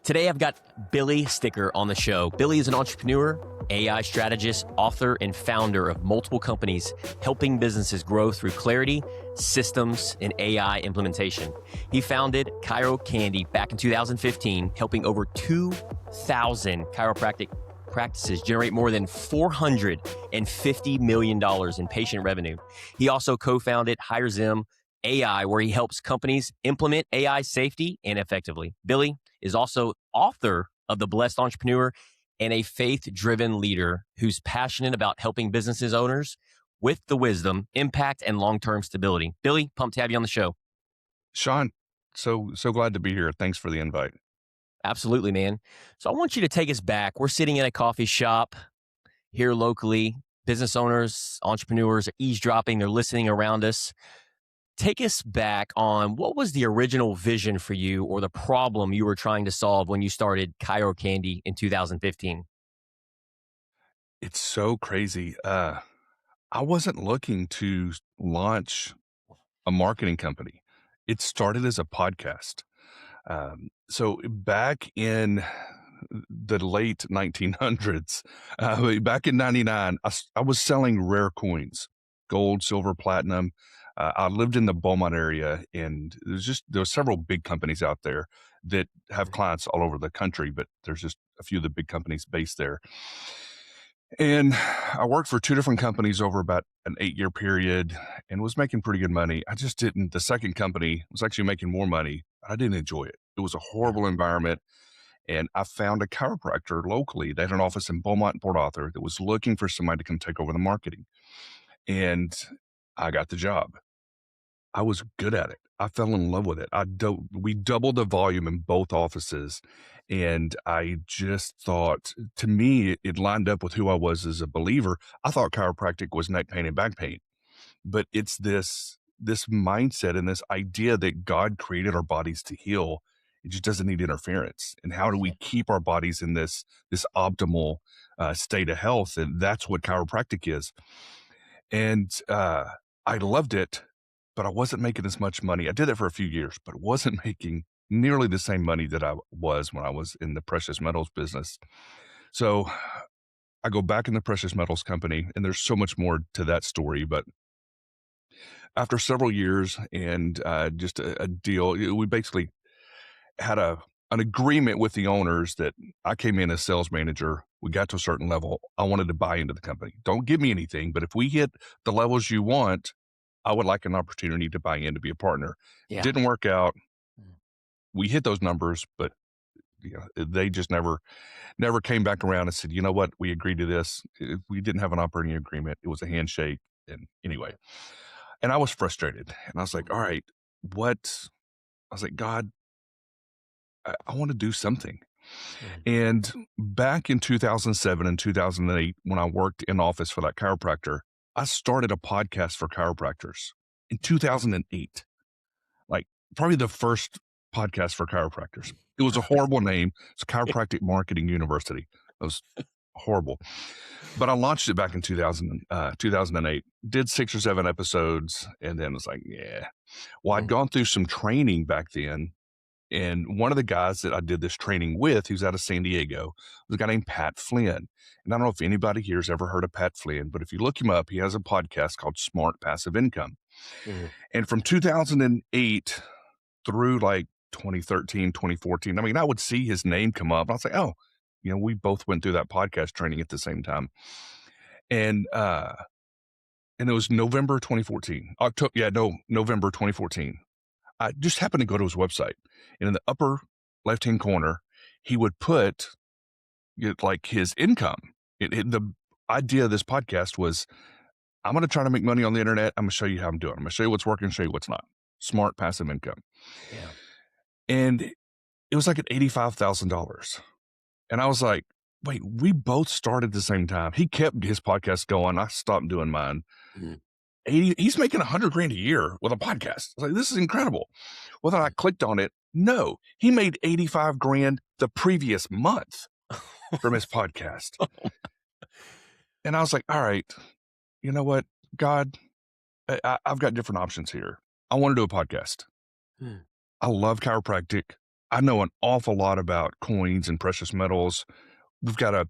Today, I've got Billy Sticker on the show. Billy is an entrepreneur, AI strategist, author, and founder of multiple companies, helping businesses grow through clarity, systems, and AI implementation. He founded Cairo Candy back in 2015, helping over 2,000 chiropractic practices generate more than $450 million in patient revenue. He also co-founded HireZim AI, where he helps companies implement AI safely and effectively. Billy is also author of The Blessed Entrepreneur and a faith-driven leader who's passionate about helping businesses owners with the wisdom, impact, and long-term stability. Billy, pumped to have you on the show. Sean, so glad to be here. Thanks for the invite. Absolutely, man. So I want you to take us back. We're sitting in a coffee shop here locally. Business owners, entrepreneurs are eavesdropping. They're listening around us. Take us back on what was the original vision for you or the problem you were trying to solve when you started Cairo Candy in 2015? It's so crazy. I wasn't looking to launch a marketing company. It started as a podcast. So back in the late 1900s, back in 99, I was selling rare coins, gold, silver, platinum. I lived in the Beaumont area, and there were several big companies out there that have clients all over the country, but there's just a few of the big companies based there. And I worked for two different companies over about an 8-year period and was making pretty good money. I just didn't, the second company was actually making more money. I didn't enjoy it. It was a horrible environment. And I found a chiropractor locally that had an office in Beaumont and Port Arthur that was looking for somebody to come take over the marketing. And I got the job. I was good at it. I fell in love with it. We doubled the volume in both offices. And I just thought, to me, it lined up with who I was as a believer. I thought chiropractic was neck pain and back pain, but it's this mindset and this idea that God created our bodies to heal. It just doesn't need interference. And how do we keep our bodies in this optimal state of health? And that's what chiropractic is. And I loved it, but I wasn't making as much money. I did it for a few years, but wasn't making nearly the same money that I was when I was in the precious metals business. So I go back in the precious metals company, and there's so much more to that story. But after several years and just a deal, we basically had an agreement with the owners that I came in as sales manager. We got to a certain level. I wanted to buy into the company. Don't give me anything, but if we hit the levels you want, I would like an opportunity to buy in to be a partner. Yeah. Didn't work out. We hit those numbers, but they just never came back around and said, you know what, we agreed to this. We didn't have an operating agreement. It was a handshake. And anyway, and I was frustrated, and I was like, all right, what? I was like, God, I want to do something. And back in 2007 and 2008, when I worked in office for that chiropractor, I started a podcast for chiropractors in 2008, like probably the first podcast for chiropractors. It was a horrible name. It's Chiropractic Marketing University. It was horrible. But I launched it back in 2008, did 6 or 7 episodes, and then was like, yeah. Well, I'd gone through some training back then. And one of the guys that I did this training with, who's out of San Diego, was a guy named Pat Flynn. And I don't know if anybody here has ever heard of Pat Flynn, but if you look him up, he has a podcast called Smart Passive Income. And from 2008 through like 2013, 2014, I mean, I would see his name come up. I was like, oh, we both went through that podcast training at the same time. And it was November 2014. November 2014. I just happened to go to his website, and in the upper left-hand corner, he would put like his income. The idea of this podcast was, I'm going to try to make money on the internet. I'm going to show you how I'm doing. I'm going to show you what's working, show you what's not. Smart passive income. Yeah. And it was like at $85,000. And I was like, wait, we both started at the same time. He kept his podcast going. I stopped doing mine. He's making $100,000 a year with a podcast. I was like, this is incredible. Well, then I clicked on it. No, he made $85,000 the previous month from his podcast. And I was like, all right, you know what, God, I've got different options here. I want to do a podcast. I love chiropractic. I know an awful lot about coins and precious metals. We've got a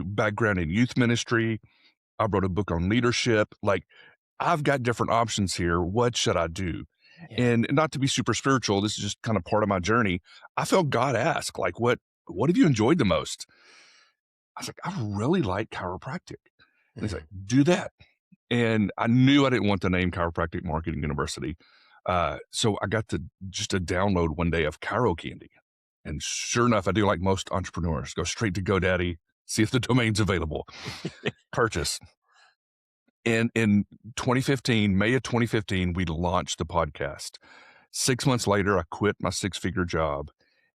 background in youth ministry. I wrote a book on leadership. Like, I've got different options here. What should I do? Yeah. And not to be super spiritual, this is just kind of part of my journey. I felt God ask, like, what have you enjoyed the most? I was like, I really like chiropractic. And he's like, Mhm. do that. And I knew I didn't want the name Chiropractic Marketing University. So I got to just a download one day of Cairo Candy. And sure enough, I do like most entrepreneurs, go straight to GoDaddy, see if the domain's available, purchase. And in 2015, May of 2015, we launched the podcast. 6 months later, I quit my six-figure job,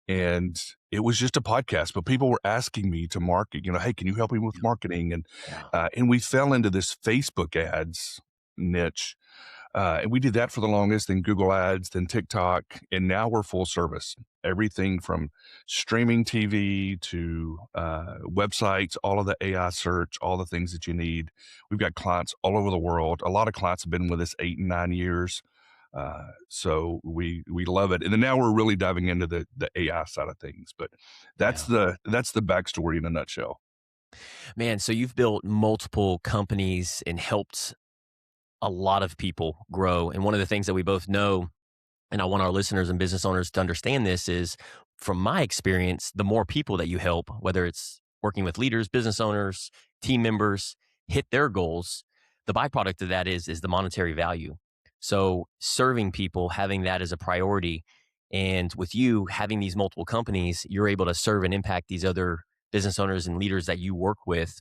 and it was just a podcast. But people were asking me to market. Hey, can you help me with marketing? Yeah. And we fell into this Facebook ads niche. And we did that for the longest, then Google Ads, then TikTok, and now we're full service. Everything from streaming TV to websites, all of the AI search, all the things that you need. We've got clients all over the world. A lot of clients have been with us 8 and 9 years. So we love it. And then now we're really diving into the AI side of things. But that's Yeah. the backstory in a nutshell. Man, so you've built multiple companies and helped a lot of people grow. And one of the things that we both know, and I want our listeners and business owners to understand this, is from my experience, the more people that you help, whether it's working with leaders, business owners, team members, hit their goals, the byproduct of that is the monetary value. So serving people, having that as a priority, and with you having these multiple companies, you're able to serve and impact these other business owners and leaders that you work with.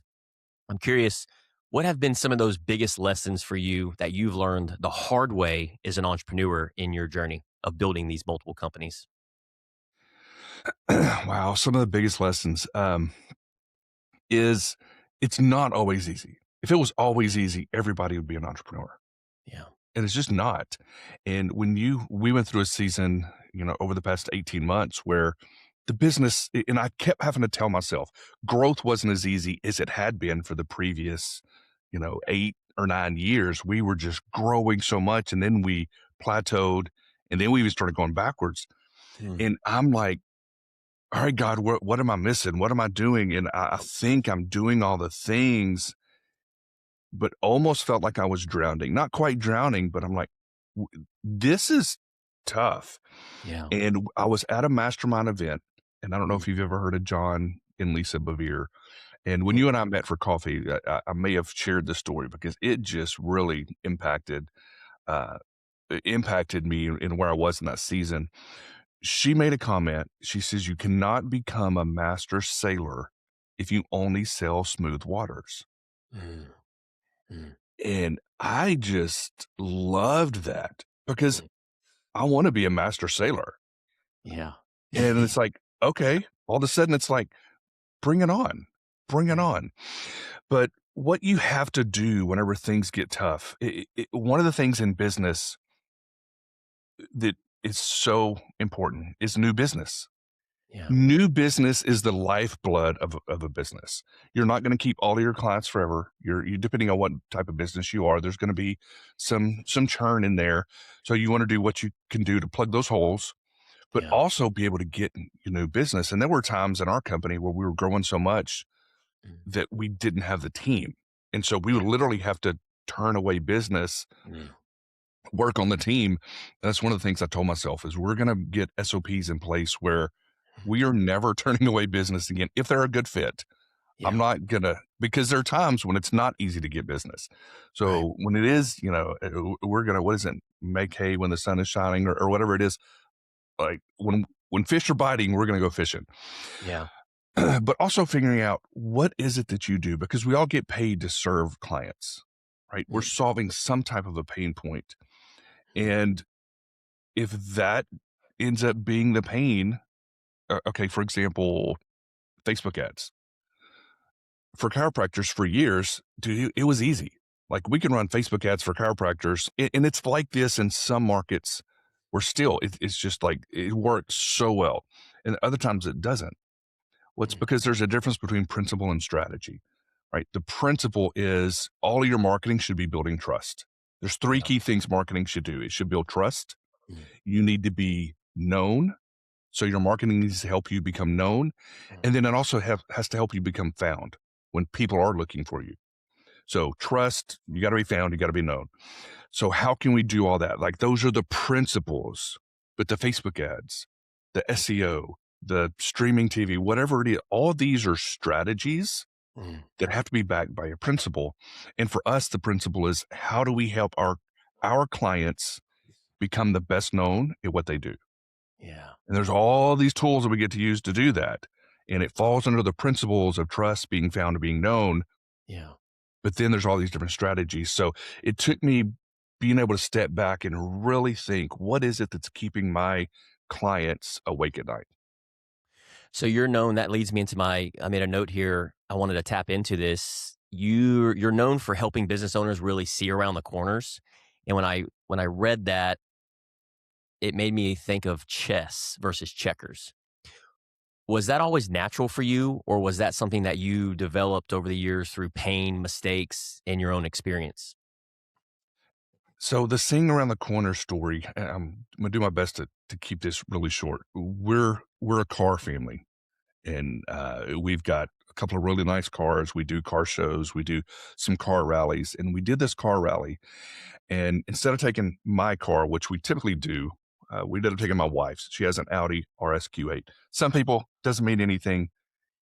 I'm curious, what have been some of those biggest lessons for you that you've learned the hard way as an entrepreneur in your journey of building these multiple companies? Wow, some of the biggest lessons is it's not always easy. If it was always easy, everybody would be an entrepreneur. Yeah. And it's just not. And we went through a season, over the past 18 months where the business, and I kept having to tell myself, growth wasn't as easy as it had been for the previous, 8 or 9 years. We were just growing so much. And then we plateaued, and then we even started going backwards. Mm. And I'm like, all right, God, what am I missing? What am I doing? And I think I'm doing all the things, but almost felt like I was drowning. Not quite drowning, but I'm like, this is tough. Yeah. And I was at a mastermind event, and I don't know Mm. if you've ever heard of John and Lisa Bevere. And when Mm. you and I met for coffee, I may have shared this story because it just really uh, impacted me in where I was in that season. She made a comment. She says, "You cannot become a master sailor if you only sail smooth waters." Mm. Mm. And I just loved that because Mm. I want to be a master sailor. Yeah. And it's like, okay, all of a sudden it's like, bring it on, bring it Yeah. on. But what you have to do whenever things get tough, one of the things in business that is so important is new business. Yeah. New business is the lifeblood of a business. You're not going to keep all of your clients forever. You depending on what type of business you are, there's going to be some churn in there. So you want to do what you can do to plug those holes, but Yeah. also be able to get new business. And there were times in our company where we were growing so much Mm. that we didn't have the team, and so we Yeah. would literally have to turn away business, Mm. work on the team. That's one of the things I told myself is we're going to get SOPs in place where we are never turning away business again if they're a good fit. I'm Yeah. not gonna because there are times when it's not easy to get business. Right. So when it is, we're gonna what is it? Make hay when the sun is shining or whatever it is. Like when fish are biting, we're gonna go fishing. Yeah. But also figuring out what is it that you do because we all get paid to serve clients, right? We're Mm. solving some type of a pain point. Mm. And if that ends up being the pain, okay, for example, Facebook ads for chiropractors for years, dude, it was easy. Like we can run Facebook ads for chiropractors, and it's like this in some markets where still it's just like it works so well, and other times it doesn't. Well, it's Mm. because there's a difference between principle and strategy, right? The principle is all of your marketing should be building trust. There's three Yeah. key things marketing should do. It should build trust. Mm. You need to be known, So your marketing needs to help you become known, Mm. and then it also has to help you become found when people are looking for you. So trust, you got to be found, you got to be known. So how can we do all that? Like those are the principles, but the Facebook ads, the SEO, the streaming TV, whatever it is, all these are strategies Mm. that have to be backed by a principle. And for us, the principle is how do we help our clients become the best known at what they do? Yeah. And there's all these tools that we get to use to do that. And it falls under the principles of trust, being found, and being known. Yeah. But then there's all these different strategies. So it took me being able to step back and really think, what is it that's keeping my clients awake at night? So you're known, that leads me into I made a note here. I wanted to tap into this. You're known for helping business owners really see around the corners. And when I read that, it made me think of chess versus checkers. Was that always natural for you, or was that something that you developed over the years through pain, mistakes, and your own experience? So the seeing around the corner story, I'm gonna do my best to keep this really short. We're a car family, and we've got a couple of really nice cars. We do car shows, we do some car rallies, and we did this car rally. And instead of taking my car, which we typically do, we ended up taking my wife's. She has an Audi RSQ8. Some people doesn't mean anything.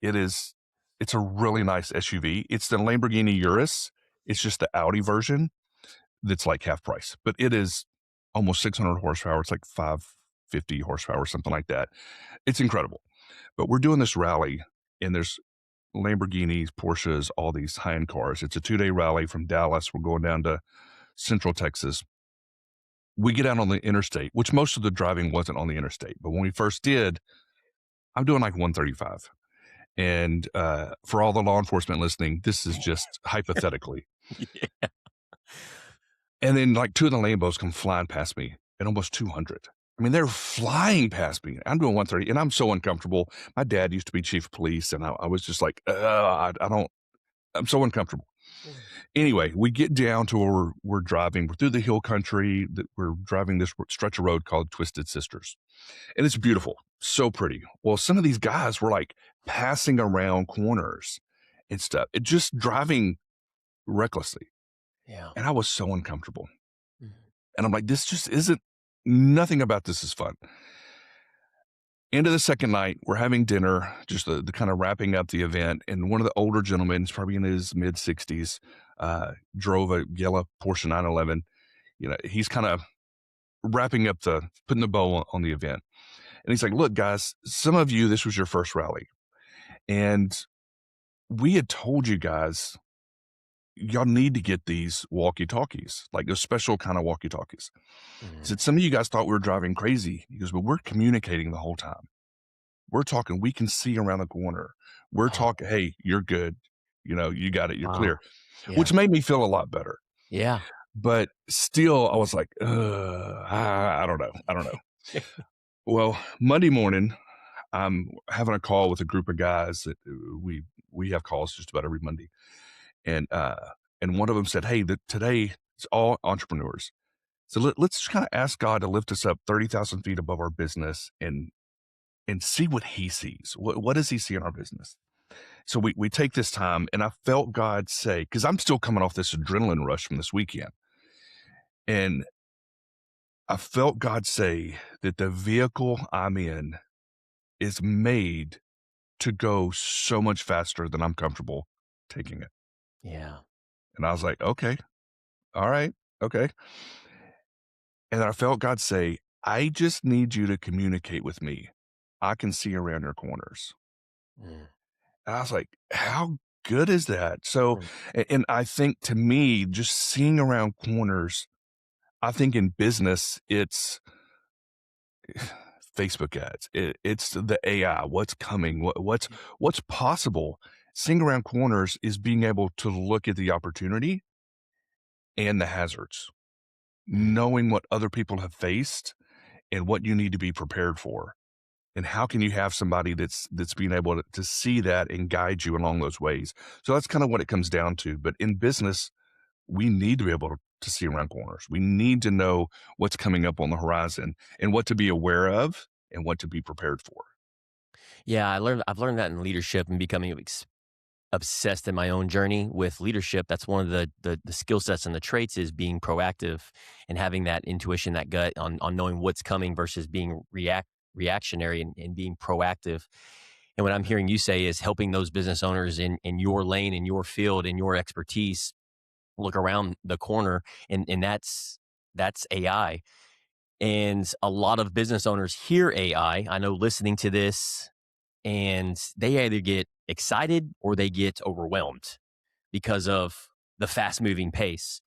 It is. It's a really nice SUV. It's the Lamborghini Urus. It's just the Audi version that's like half price, but it is almost 600 horsepower. It's like 550 horsepower, something like that. It's incredible. But we're doing this rally, and there's Lamborghinis, Porsches, all these high-end cars. It's a 2-day rally from Dallas. We're going down to Central Texas. We get out on the interstate, which most of the driving wasn't on the interstate. But when we first did, I'm doing like 135. And for all the law enforcement listening, this is just hypothetically. Yeah. And then like two of the Lambos come flying past me at almost 200. I mean, they're flying past me. I'm doing 130 and I'm so uncomfortable. My dad used to be chief of police, and I was just like, I don't, I'm so uncomfortable. Anyway, we get down to where we're driving. We're through the hill country. We're driving this stretch of road called Twisted Sisters. And it's beautiful, so pretty. Well, some of these guys were like passing around corners and stuff. It just driving recklessly. Yeah. And I was so uncomfortable. Mhm. And I'm like, this just isn't, nothing about this is fun. End of the second night, we're having dinner, just the kind of wrapping up the event. And one of the older gentlemen, he's probably in his mid 60s, drove a yellow Porsche 911. You know, he's kind of wrapping up putting the bow on the event. And he's like, look, guys, some of you, this was your first rally. And we had told you guys, y'all need to get these walkie talkies, like a special kind of walkie talkies. He Mhm. said, some of you guys thought we were driving crazy. He goes, but we're communicating the whole time. We're talking, we can see around the corner. We're Oh, talking, hey, you're good. You know, you got it. You're wow. clear, Yeah. which made me feel a lot better. Yeah. But still, I was like, I don't know. I don't know. Well, Monday morning, I'm having a call with a group of guys that we have calls just about every Monday. And one of them said, hey, today it's all entrepreneurs. So let's kind of ask God to lift us up 30,000 feet above our business and see what he sees. What does he see in our business? So we take this time, and I felt God say, because I'm still coming off this adrenaline rush from this weekend. And I felt God say that the vehicle I'm in is made to go so much faster than I'm comfortable taking it. Yeah. And I was like, okay, all right, okay. And I felt God say, I just need you to communicate with me. I can see around your corners. Mm. And I was like, how good is that? So, Mm. and I think to me, just seeing around corners, I think in business, it's Facebook ads. It's the AI, what's coming, what's possible. Seeing around corners is being able to look at the opportunity and the hazards, Mm. knowing what other people have faced and what you need to be prepared for. And how can you have somebody that's being able to see that and guide you along those ways? So that's kind of what it comes down to. But in business, we need to be able to see around corners. We need to know what's coming up on the horizon and what to be aware of and what to be prepared for. Yeah, I've learned that in leadership and becoming obsessed in my own journey with leadership. That's one of the skill sets and the traits is being proactive and having that intuition, that gut on knowing what's coming versus being reactionary and being proactive. And what I'm hearing you say is helping those business owners in your lane, in your field, in your expertise, look around the corner, and that's AI. And a lot of business owners hear AI. I know listening to this, and they either get excited or they get overwhelmed because of the fast moving pace.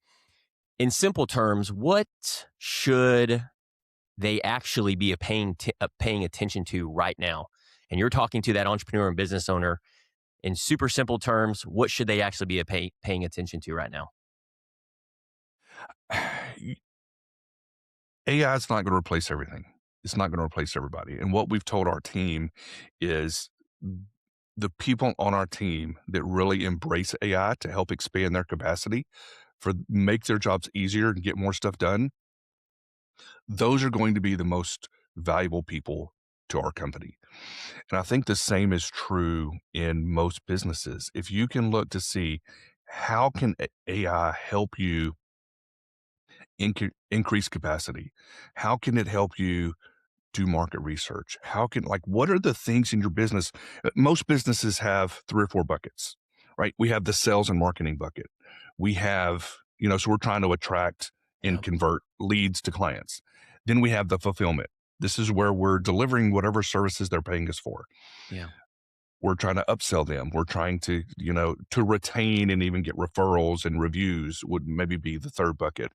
In simple terms, what should they actually be paying attention to right now? And you're talking to that entrepreneur and business owner in super simple terms. What should they actually be paying attention to right now? AI is not going to replace everything. It's not going to replace everybody. And what we've told our team is the people on our team that really embrace AI to help expand their capacity for make their jobs easier and get more stuff done, those are going to be the most valuable people to our company. And I think the same is true in most businesses. If you can look to see how can AI help you increase capacity, how can it help you do market research? How can, like, what are the things in your business? Most businesses have 3 or 4 buckets, right? We have the sales and marketing bucket. We have, so we're trying to attract and Yeah. convert leads to clients. Then we have the fulfillment. This is where we're delivering whatever services they're paying us for. Yeah. We're trying to upsell them. We're trying to, to retain and even get referrals and reviews would maybe be the third bucket.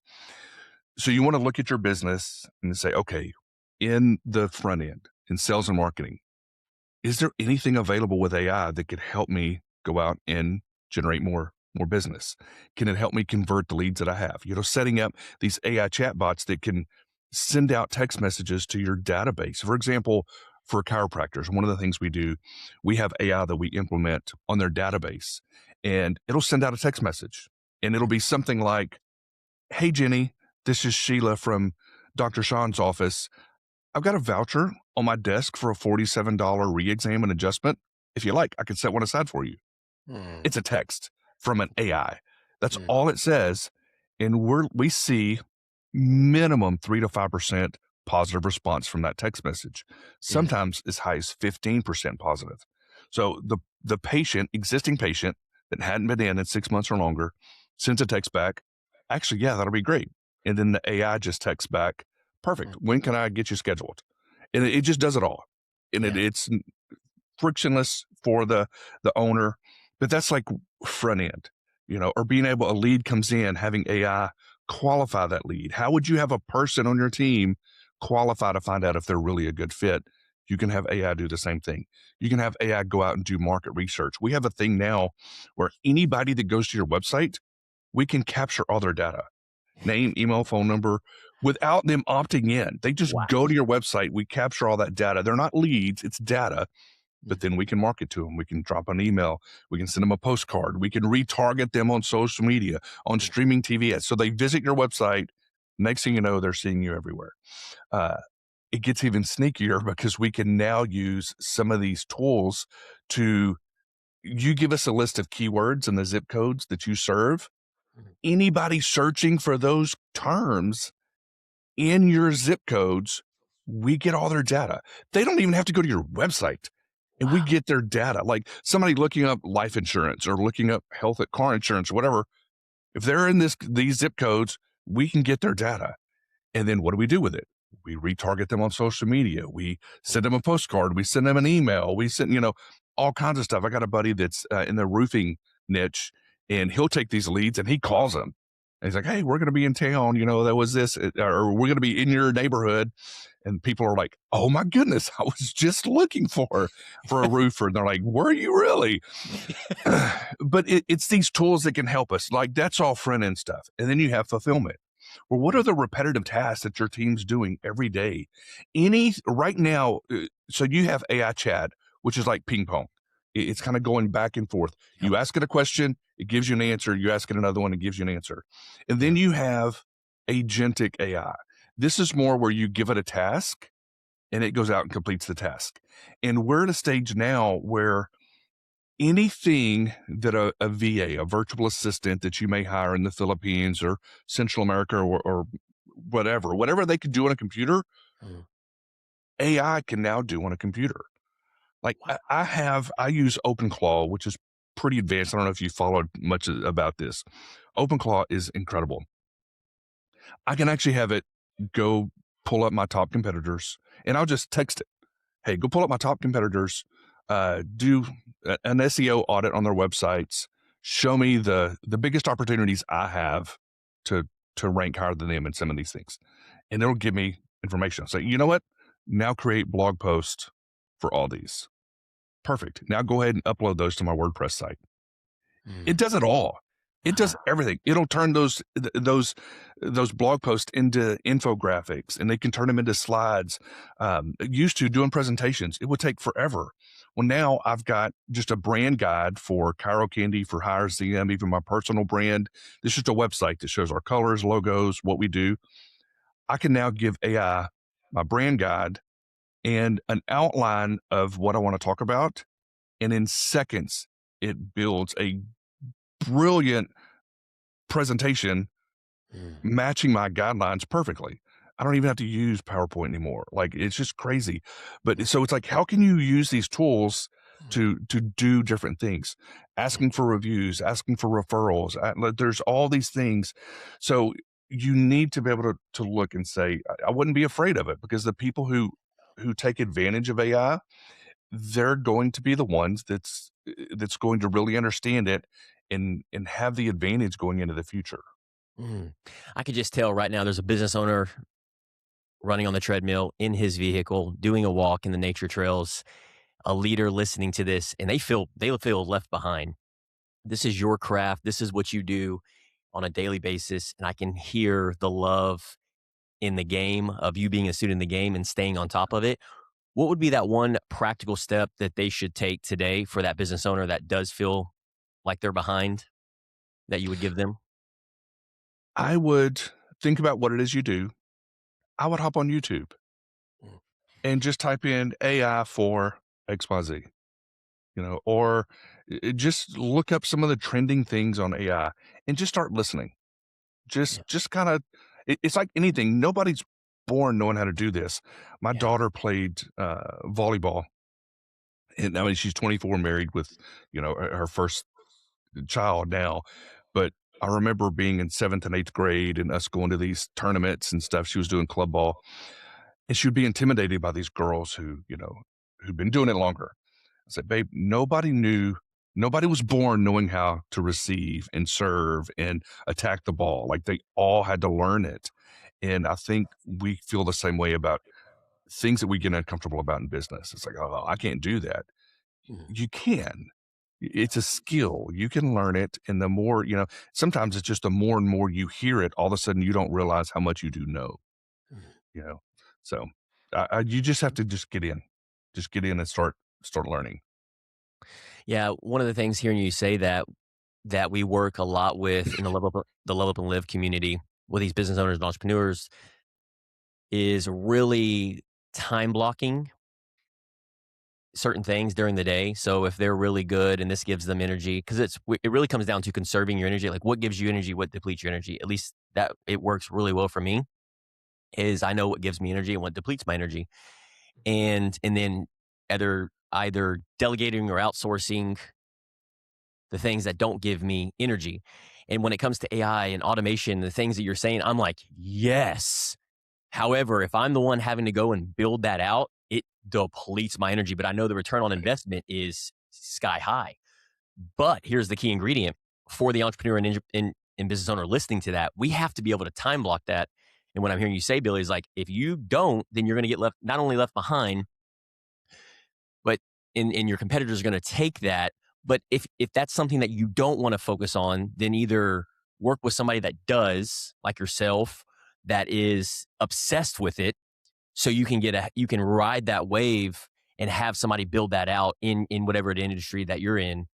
So you want to look at your business and say, okay, in the front end, in sales and marketing, is there anything available with AI that could help me go out and generate more business? Can it help me convert the leads that I have? Setting up these AI chatbots that can send out text messages to your database. For example, for chiropractors, one of the things we do, we have AI that we implement on their database, and it'll send out a text message, and it'll be something like, "Hey, Jenny, this is Sheila from Dr. Sean's office. I've got a voucher on my desk for a $47 re-exam and adjustment. If you like, I can set one aside for you." Hmm. It's a text from an AI. That's Hmm. all it says. And we see minimum 3 to 5% positive response from that text message, Hmm. sometimes as high as 15% positive. So the existing patient that hadn't been in 6 months or longer, sends a text back, "Actually, yeah, that'll be great." And then the AI just texts back, "Perfect. Hmm. When can I get you scheduled?" And it just does it all. And Yeah. it's frictionless for the owner, but that's like front end, or being able, a lead comes in, having AI qualify that lead. How would you have a person on your team qualify to find out if they're really a good fit? You can have AI do the same thing. You can have AI go out and do market research. We have a thing now where anybody that goes to your website, we can capture all their data, name, email, phone number, without them opting in. They just Wow. go to your website. We capture all that data. They're not leads, it's data, but then we can market to them. We can drop an email. We can send them a postcard. We can retarget them on social media, on streaming TV ads. So they visit your website. Next thing you know, they're seeing you everywhere. Uh, it gets even sneakier because we can now use some of these tools to, you give us a list of keywords and the zip codes that you serve. Mhm. Anybody searching for those terms in your zip codes, we get all their data. They don't even have to go to your website, and we Wow. get their data. Like somebody looking up life insurance or looking up health at car insurance or whatever, if they're in these zip codes, we can get their data. And then what do we do with it? We retarget them on social media. We send them a postcard. We send them an email. We send, all kinds of stuff. I got a buddy that's in the roofing niche, and he'll take these leads and he calls them. And he's like, "Hey, we're going to be in town. There was this, or we're going to be in your neighborhood." And people are like, "Oh my goodness, I was just looking for a roofer." And they're like, "Were you really?" But it's these tools that can help us. Like, that's all front end stuff. And then you have fulfillment. Well, what are the repetitive tasks that your team's doing every day? Right now, so you have AI chat, which is like ping pong. It's kind of going back and forth. Yep. You ask it a question, it gives you an answer. You ask it another one, it gives you an answer. And then Yep. you have agentic AI. This is more where you give it a task and it goes out and completes the task. And we're at a stage now where anything that a VA, a virtual assistant that you may hire in the Philippines or Central America or whatever they could do on a computer, Mm. AI can now do on a computer. Like Wow. I use OpenClaw, which is pretty advanced. I don't know if you followed much about this. OpenClaw is incredible. I can actually have it go pull up my top competitors, and I'll just text it, hey, go pull up my top competitors, do an SEO audit on their websites, show me the biggest opportunities I have to rank higher than them in some of these things. And it'll give me information. I'll say, you know what? Now create blog posts for all these. Perfect. Now go ahead and upload those to my WordPress site. It Mm. does it all. It does Wow. everything. It'll turn those blog posts into infographics, and they can turn them into slides. Used to doing presentations, it would take forever. Well, now I've got just a brand guide for Cairo Candy, for Hire ZM, even my personal brand. It's just a website that shows our colors, logos, what we do. I can now give AI my brand guide and an outline of what I want to talk about, and in seconds, it builds a brilliant presentation Mm. matching my guidelines perfectly. I don't even have to use PowerPoint anymore. Like, it's just crazy. But so it's like, how can you use these tools to do different things? Asking for reviews, asking for referrals. There's all these things. So you need to be able to look and say, I wouldn't be afraid of it, because the people who take advantage of AI, they're going to be the ones that's going to really understand it and have the advantage going into the future. Mm. I could just tell right now there's a business owner running on the treadmill in his vehicle, doing a walk in the nature trails, a leader listening to this, and they feel left behind. This is your craft. This is what you do on a daily basis. And I can hear the love in the game of you being a student in the game and staying on top of it. What would be that one practical step that they should take today for that business owner that does feel like they're behind that you would give them? I would think about what it is you do. I would hop on YouTube Mm. and just type in AI for XYZ, or just look up some of the trending things on AI and just start listening. Yeah. Just kind of, it's like anything. Nobody's born knowing how to do this. My Yeah. daughter played volleyball, and I mean, she's 24, married with, her first child now. But I remember being in seventh and eighth grade and us going to these tournaments and stuff. She was doing club ball, and she would be intimidated by these girls who'd been doing it longer. I said, babe, nobody was born knowing how to receive and serve and attack the ball. Like, they all had to learn it. And I think we feel the same way about things that we get uncomfortable about in business. It's like, oh, I can't do that. Mm. You can. It's a skill. You can learn it. And the more, sometimes it's just the more and more you hear it, all of a sudden you don't realize how much you do know, Mm. you know? So you just have to just get in and start learning. Yeah, one of the things hearing you say that we work a lot with in the Level Up and Live community with these business owners and entrepreneurs is really time blocking certain things during the day. So if they're really good and this gives them energy, because it really comes down to conserving your energy. Like, what gives you energy, what depletes your energy. At least that it works really well for me. Is I know what gives me energy and what depletes my energy, and then either delegating or outsourcing the things that don't give me energy. And when it comes to AI and automation, the things that you're saying, I'm like, yes. However, if I'm the one having to go and build that out, it depletes my energy. But I know the return on Right. investment is sky high. But here's the key ingredient for the entrepreneur and business owner listening to that. We have to be able to time block that. And what I'm hearing you say, Billy, is like, if you don't, then you're going to get not only left behind, but and your competitors are going to take that. But if that's something that you don't want to focus on, then either work with somebody that does, like yourself, that is obsessed with it, so you can ride that wave and have somebody build that out in whatever industry that you're in.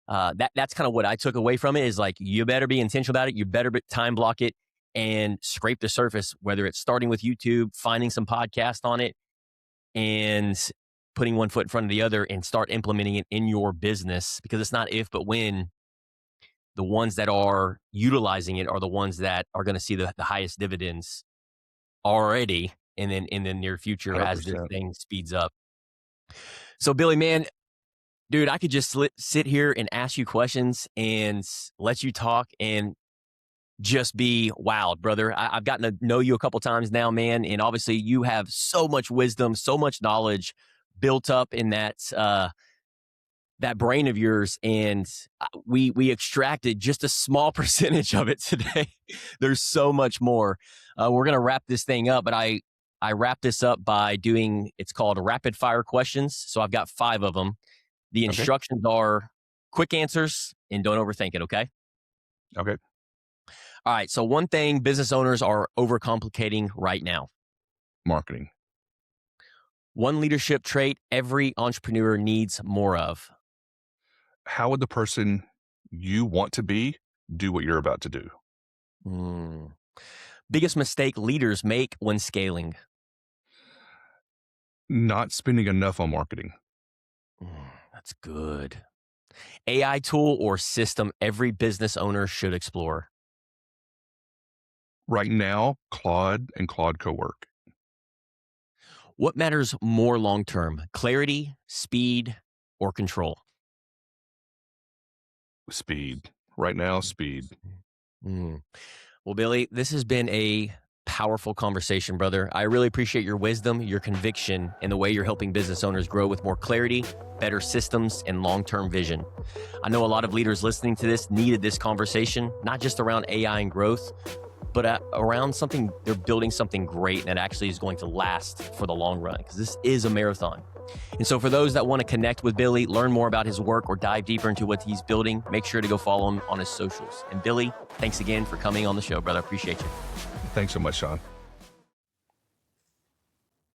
That's kind of what I took away from it, is like, you better be intentional about it. You better time block it and scrape the surface, whether it's starting with YouTube, finding some podcast on it, and putting one foot in front of the other and start implementing it in your business, because it's not if, but when. The ones that are utilizing it are the ones that are going to see the highest dividends already, and then in the near future as this 100%. thing speeds up. So Billy, man, dude, I could just sit here and ask you questions and let you talk and just be wild, brother. I've gotten to know you a couple times now, man, and obviously you have so much wisdom, so much knowledge built up in that brain of yours, and we extracted just a small percentage of it today. There's so much more. We're gonna wrap this thing up, but I wrap this up by doing, it's called rapid fire questions. So I've got 5 of them. The Okay. instructions are quick answers and don't overthink it. Okay. Okay. All right. So one thing business owners are overcomplicating right now. Marketing. One leadership trait every entrepreneur needs more of. How would the person you want to be do what you're about to do? Biggest mistake leaders make when scaling. Not spending enough on marketing. That's good. AI tool or system every business owner should explore. Right now, Claude and Claude Cowork. What matters more long-term, clarity, speed, or control? Speed. Right now, speed. Well, Billy, this has been a powerful conversation, brother. I really appreciate your wisdom, your conviction, and the way you're helping business owners grow with more clarity, better systems, and long-term vision. I know a lot of leaders listening to this needed this conversation, not just around AI and growth, but around something, they're building something great that actually is going to last for the long run, because this is a marathon. And so for those that want to connect with Billy, learn more about his work, or dive deeper into what he's building, make sure to go follow him on his socials. And Billy, thanks again for coming on the show, brother. I appreciate you. Thanks so much, Sean.